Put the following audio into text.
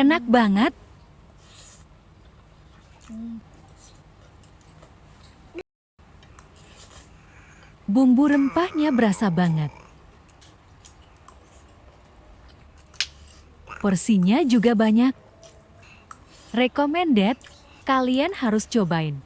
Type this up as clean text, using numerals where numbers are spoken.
Enak banget. Bumbu rempahnya berasa banget. Porsinya juga banyak. Recommended, kalian harus cobain.